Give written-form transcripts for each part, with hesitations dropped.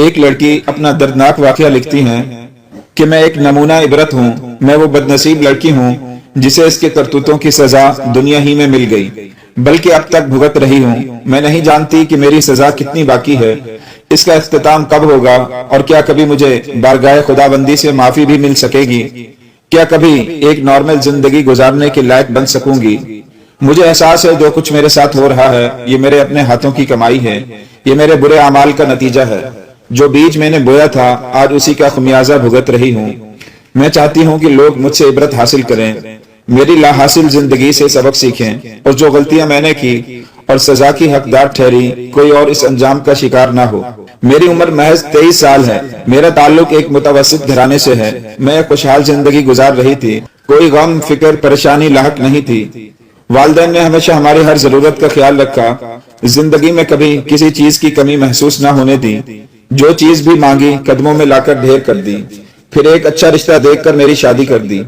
ایک لڑکی اپنا دردناک واقعہ لکھتی ہیں کہ میں ایک نمونہ عبرت ہوں، میں وہ بدنصیب لڑکی ہوں جسے اس کے کرتوتوں کی سزا دنیا ہی میں مل گئی، بلکہ اب تک بھگت رہی ہوں۔ میں نہیں جانتی کہ میری سزا کتنی باقی ہے، اس کا اختتام کب ہوگا، اور کیا کبھی مجھے بارگاہ خداوندی سے معافی بھی مل سکے گی؟ کیا کبھی ایک نارمل زندگی گزارنے کے لائق بن سکوں گی؟ مجھے احساس ہے جو کچھ میرے ساتھ ہو رہا ہے یہ میرے اپنے ہاتھوں کی کمائی ہے، یہ میرے برے اعمال کا نتیجہ ہے۔ جو بیج میں نے بویا تھا آج اسی کا خمیازہ بھگت رہی ہوں۔ میں چاہتی ہوں کہ لوگ مجھ سے عبرت حاصل کریں، میری لا حاصل زندگی سے سبق سیکھیں، اور جو غلطیاں میں نے کی اور سزا کی حقدار ٹھہری کوئی اور اس انجام کا شکار نہ ہو۔ میری عمر محض 23 سال ہے، میرا تعلق ایک متوسط گھرانے سے ہے، میں ایک خوشحال زندگی گزار رہی تھی، کوئی غم فکر پریشانی لاحق نہیں تھی۔ والدین نے ہمیشہ ہماری ہر ضرورت کا خیال رکھا، زندگی میں کبھی کسی چیز کی کمی محسوس نہ ہونے دی، جو چیز بھی مانگی قدموں میں لا کر ڈھیر کر دی۔ پھر ایک اچھا رشتہ دیکھ کر میری شادی کر دی،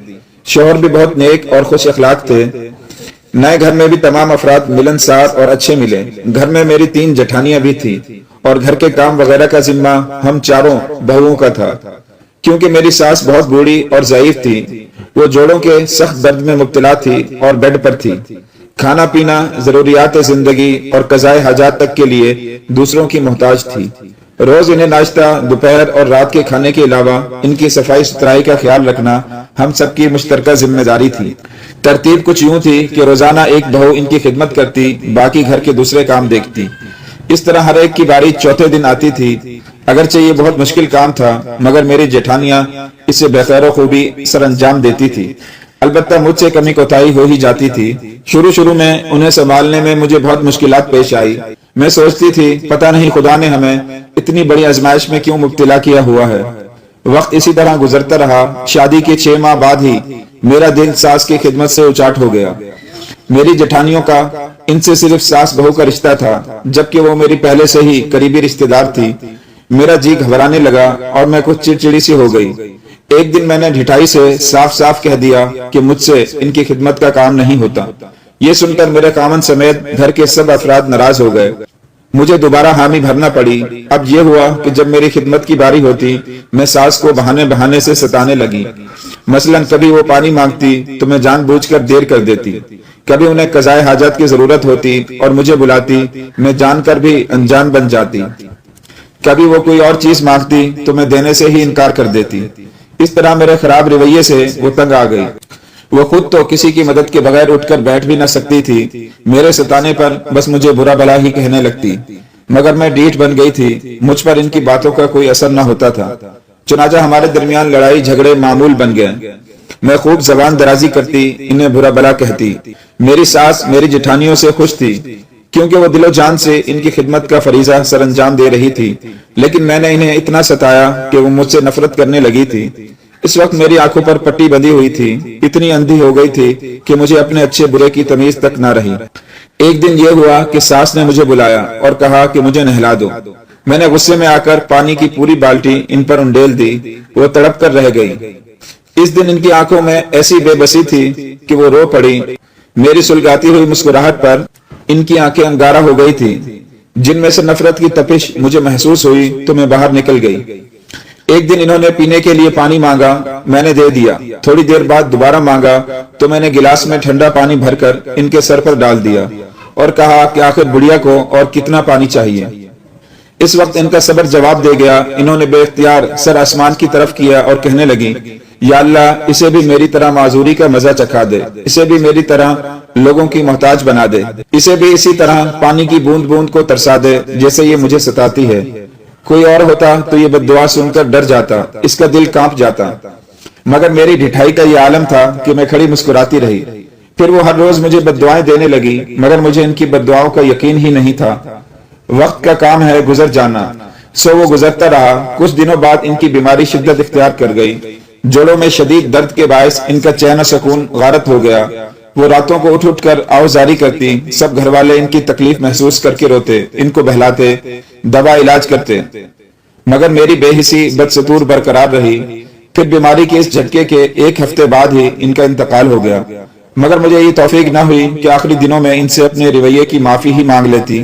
شوہر بھی بہت نیک اور خوش اخلاق تھے۔ نئے گھر میں بھی تمام افراد ملنسار اور اچھے ملے۔ گھر میں میری 3 جٹھانیاں بھی تھی اور گھر کے کام وغیرہ کا ذمہ ہم چاروں بہوؤں کا تھا، کیونکہ میری ساس بہت بوڑھی اور ضعیف تھی، وہ جوڑوں کے سخت درد میں مبتلا تھی اور بیڈ پر تھی۔ کھانا پینا، ضروریات زندگی اور قضائے حاجات تک کے لیے دوسروں کی محتاج تھی۔ روز انہیں ناشتہ، دوپہر اور رات کے کھانے کے علاوہ ان کی صفائی ستھرائی کا خیال رکھنا ہم سب کی مشترکہ ذمہ داری تھی۔ ترتیب کچھ یوں تھی کہ روزانہ ایک بہو ان کی خدمت کرتی، باقی گھر کے دوسرے کام دیکھتی۔ اس طرح ہر ایک کی باری چوتھے دن آتی تھی۔ اگرچہ یہ بہت مشکل کام تھا مگر میری جٹھانیاں اسے بخیر و خوبی سر انجام دیتی تھی۔ البتہ مجھ سے کمی کوتاہی ہو ہی جاتی تھی۔ شروع میں انہیں سنبھالنے میں مجھے بہت مشکلات پیش آئی۔ میں سوچتی تھی پتہ نہیں خدا نے ہمیں اتنی بڑی آزمائش میں کیوں مبتلا کیا ہوا ہے۔ وقت اسی طرح گزرتا رہا۔ شادی کے 6 ماہ بعد ہی میرا دل ساس کی خدمت سے اچاٹ ہو گیا۔ میری جٹھانیوں کا ان سے صرف ساس بہو کا رشتہ تھا، جبکہ وہ میری پہلے سے ہی قریبی رشتہ دار تھی۔ میرا جی گھبرانے لگا اور میں کچھ چڑچڑی سی ہو گئی۔ ایک دن میں نے ڈھٹائی سے صاف کہہ دیا کہ مجھ سے ان کی خدمت کا کام نہیں ہوتا۔ یہ سن کر میرے خاوند سمیت گھر کے سب افراد ناراض ہو گئے۔ مجھے دوبارہ حامی بھرنا پڑی۔ اب یہ ہوا کہ جب میری خدمت کی باری ہوتی میں ساس کو بہانے سے ستانے لگی۔ مثلا کبھی وہ پانی مانگتی تو میں جان بوجھ کر دیر کر دیتی، کبھی انہیں قضائے حاجات کی ضرورت ہوتی اور مجھے بلاتی، میں جان کر بھی انجان بن جاتی، کبھی وہ کوئی اور چیز مانگتی تو میں دینے سے ہی انکار کر دیتی۔ اس طرح میرے خراب رویے سے وہ تنگ آ گئی۔ وہ خود تو کسی کی مدد کے بغیر اٹھ کر بیٹھ بھی نہ سکتی تھی، میرے ستانے پر بس مجھے برا بھلا ہی کہنے لگتی، مگر میں ڈھیٹ بن گئی تھی، مجھ پر ان کی باتوں کا کوئی اثر نہ ہوتا تھا۔ چنانچہ ہمارے درمیان لڑائی جھگڑے معمول بن گئے۔ میں خوب زبان درازی کرتی، انہیں برا بھلا کہتی۔ میری ساس میری جٹھانیوں سے خوش تھی کیونکہ وہ دل و جان سے ان کی خدمت کا فریضہ سر انجام دے رہی تھی، لیکن میں نے انہیں اتنا ستایا کہ وہ مجھ سے نفرت کرنے لگی تھی۔ اس وقت میری آنکھوں پر پٹی بندھی ہوئی تھی، اتنی اندھی ہو گئی تھی کہ مجھے اپنے اچھے برے کی تمیز تک نہ رہی۔ ایک دن یہ ہوا کہ ساس نے مجھے بلایا اور کہا کہ مجھے نہلا دو۔ میں نے غصے میں آ کر پانی کی پوری بالٹی ان پر انڈیل دی، وہ تڑپ کر رہ گئی۔ اس دن ان کی آنکھوں میں ایسی بے بسی تھی کہ وہ رو پڑی۔ میری سلگاتی ہوئی مسکراہٹ پر ان کی آنکھیں انگارہ ہو گئی تھی، جن میں سے نفرت کی تپش مجھے محسوس ہوئی تو میں باہر نکل گئی۔ ایک دن انہوں نے پینے کے لیے پانی مانگا، میں نے دے دیا۔ تھوڑی دیر بعد دوبارہ مانگا تو میں نے گلاس میں ٹھنڈا پانی بھر کر ان کے سر پر ڈال دیا اور کہا کہ آخر بڑھیا کو اور کتنا پانی چاہیے۔ اس وقت ان کا صبر جواب دے گیا۔ انہوں نے بے اختیار سر آسمان کی طرف کیا اور کہنے لگی، یا اللہ اسے بھی میری طرح معذوری کا مزہ چکھا دے، اسے بھی میری طرح لوگوں کی محتاج بنا دے، اسے بھی اسی طرح پانی کی بوند بوند کو ترسا دے جیسے یہ مجھے ستاتی ہے۔ کوئی اور ہوتا تو یہ بد دعا سن کر ڈر جاتا، اس کا دل کانپ جاتا، مگر میری ڈھٹائی کا یہ عالم تھا کہ میں کھڑی مسکراتی رہی۔ پھر وہ ہر روز مجھے بد دعائیں دینے لگی، مگر مجھے ان کی بد دعاؤں کا یقین ہی نہیں تھا۔ وقت کا کام ہے گزر جانا، سو وہ گزرتا رہا۔ کچھ دنوں بعد ان کی بیماری شدت اختیار کر گئی، جوڑوں میں شدید درد کے باعث ان کا چین و سکون غارت ہو گیا۔ وہ راتوں کو اٹھ کر آوازاری کرتی، سب گھر والے ان کی تکلیف محسوس کر کے روتے، ان کو بہلاتے، دوا علاج کرتے، مگر میری بے حسی بدستور برقرار رہی۔ پھر بیماری کے اس جھٹکے کے 1 ہفتے بعد ہی ان کا انتقال ہو گیا، مگر مجھے یہ توفیق نہ ہوئی کہ آخری دنوں میں ان سے اپنے رویے کی معافی ہی مانگ لیتی۔